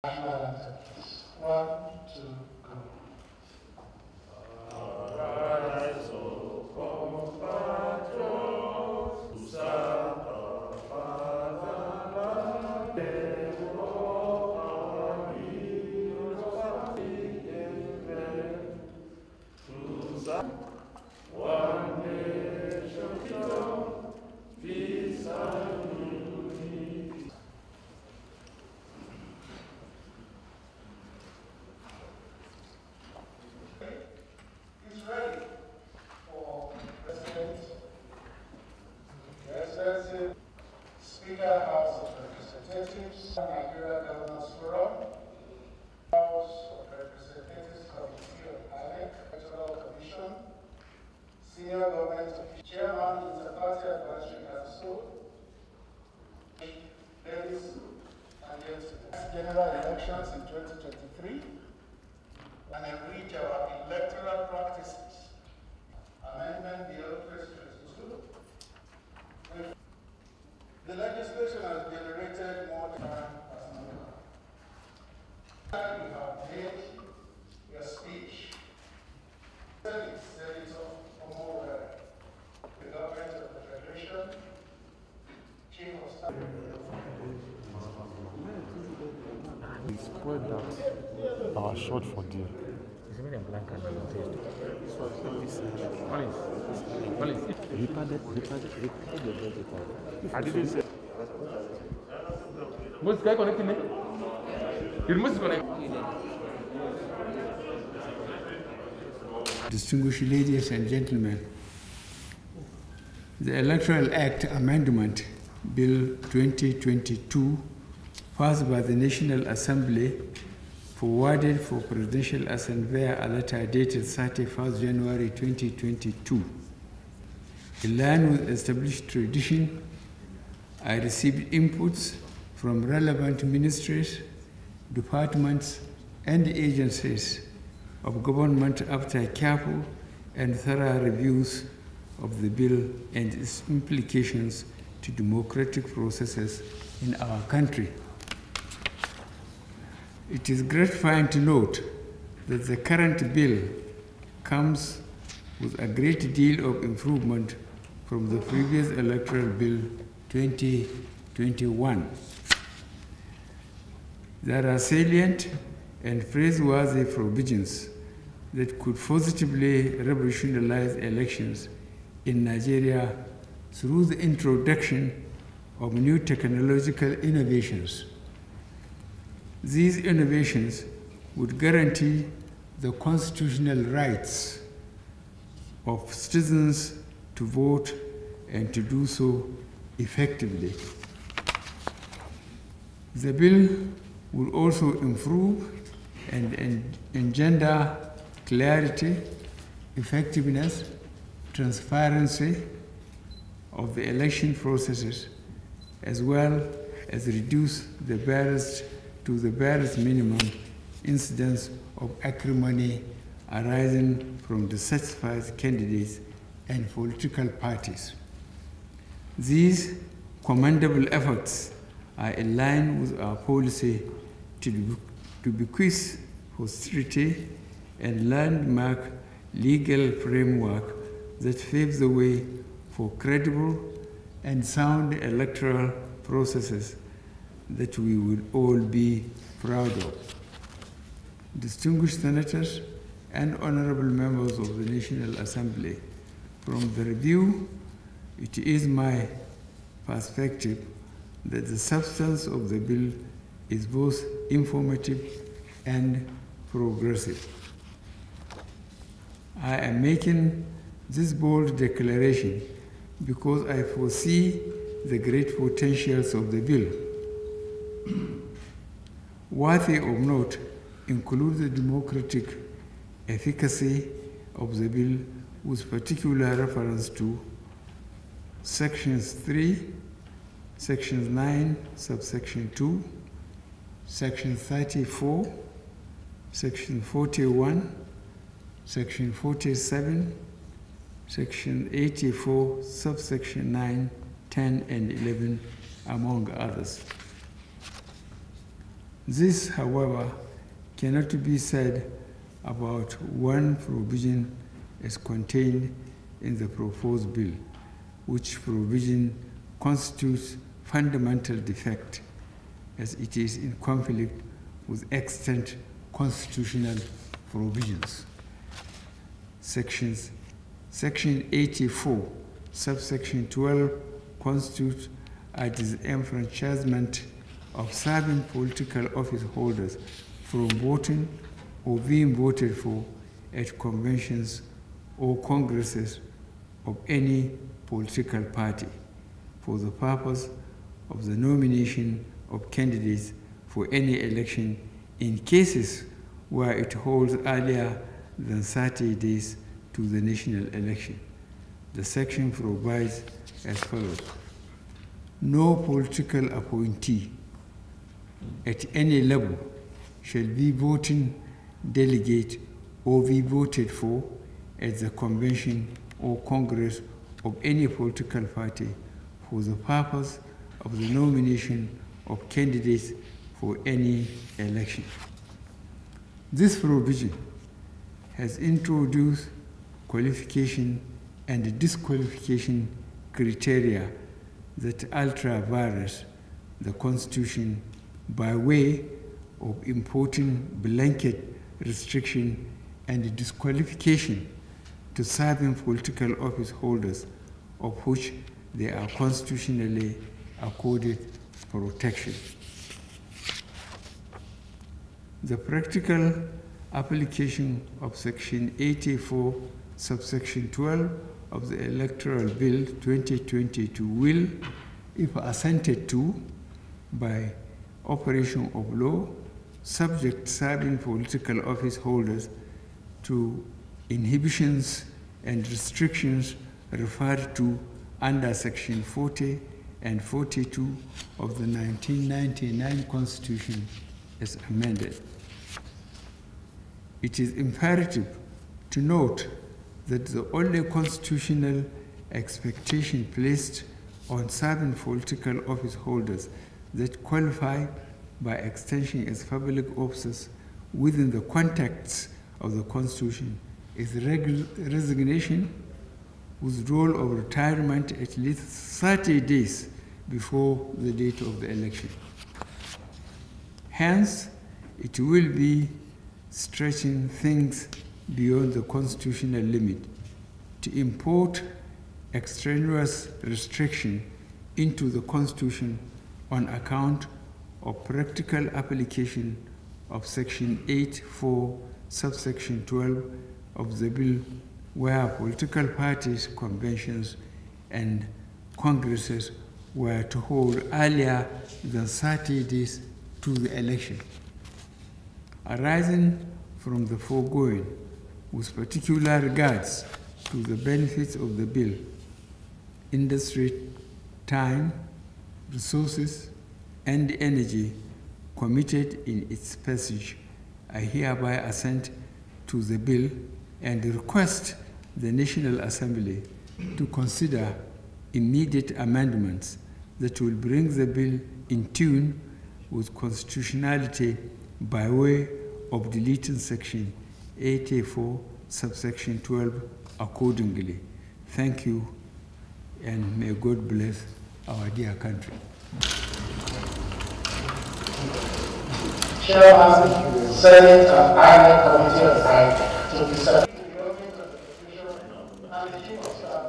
One, two, go. Arise, O compatriots, who serve our fatherland. All our heroes to serve one nation, freedom, peace and unity. Is ready for President, Excellency, Speaker, House of Representatives, Nigeria Governors Forum, House of Representatives Committee of INEC, Electoral Commission, Senior Government Official, Chairman, Interparty Advisory Council, ladies and gentlemen, general elections in 2023, and enrich our electoral practices. Amendment Bill 2022. The legislation has generated more time as never. You have made your speech. Senator Omowere, the government of the Federation, Chief of Staff. We spread that our short for deal. I didn't say. What's guy connecting me? You must connect. Distinguished ladies and gentlemen, the Electoral Act Amendment Bill 2022, passed by the National Assembly, forwarded for Presidential Assent via a letter dated 31st January 2022. In line with established tradition, I received inputs from relevant ministries, departments, and agencies of government after careful and thorough reviews of the bill and its implications to democratic processes in our country. It is gratifying to note that the current bill comes with a great deal of improvement from the previous Electoral Bill 2021. There are salient and praiseworthy provisions that could positively revolutionize elections in Nigeria through the introduction of new technological innovations. These innovations would guarantee the constitutional rights of citizens to vote and to do so effectively. The bill will also improve and engender clarity, effectiveness, transparency of the election processes, as well as reduce the barriers to the barest minimum incidence of acrimony arising from dissatisfied candidates and political parties. These commendable efforts are in line with our policy to bequeath posterity and landmark legal framework that paves the way for credible and sound electoral processes that we would all be proud of. Distinguished senators and honorable members of the National Assembly, from the review, it is my perspective that the substance of the bill is both informative and progressive. I am making this bold declaration because I foresee the great potentials of the bill. Worthy of note include the democratic efficacy of the bill with particular reference to Sections 3, Section 9, subsection 2, Section 34, Section 41, Section 47, Section 84, subsection 9, 10, and 11, among others. This, however, cannot be said about one provision as contained in the proposed bill, which provision constitutes fundamental defect, as it is in conflict with extant constitutional provisions. Section 84, subsection 12 constitutes a disenfranchisement of serving political office holders from voting or being voted for at conventions or congresses of any political party for the purpose of the nomination of candidates for any election in cases where it holds earlier than 30 days to the national election. The section provides as follows. No political appointee at any level shall be voting delegate or be voted for at the convention or congress of any political party for the purpose of the nomination of candidates for any election. This provision has introduced qualification and disqualification criteria that alter various the Constitution by way of imposing blanket restriction and disqualification to serving political office holders, of which they are constitutionally accorded protection. The practical application of Section 84, subsection 12 of the Electoral Bill 2022 will, if assented to by operation of law, subject serving political office holders to inhibitions and restrictions referred to under Section 40 and 42 of the 1999 Constitution as amended. It is imperative to note that the only constitutional expectation placed on serving political office holders that qualify by extension as public officers within the context of the Constitution is resignation, withdrawal of retirement at least 30 days before the date of the election. Hence, it will be stretching things beyond the constitutional limit to import extraneous restriction into the Constitution on account of practical application of Section 8(4), subsection 12 of the bill, where political parties, conventions, and congresses were to hold earlier than 30 days to the election. Arising from the foregoing, with particular regards to the benefits of the bill, industry, time, resources, and energy committed in its passage, I hereby assent to the bill and request the National Assembly to consider immediate amendments that will bring the bill in tune with constitutionality by way of deleting Section 84, subsection 12 accordingly. Thank you, and may God bless our dear country. Chairman, Senate and Army Committee of Right to be subject to the government constitution and the chief of staff.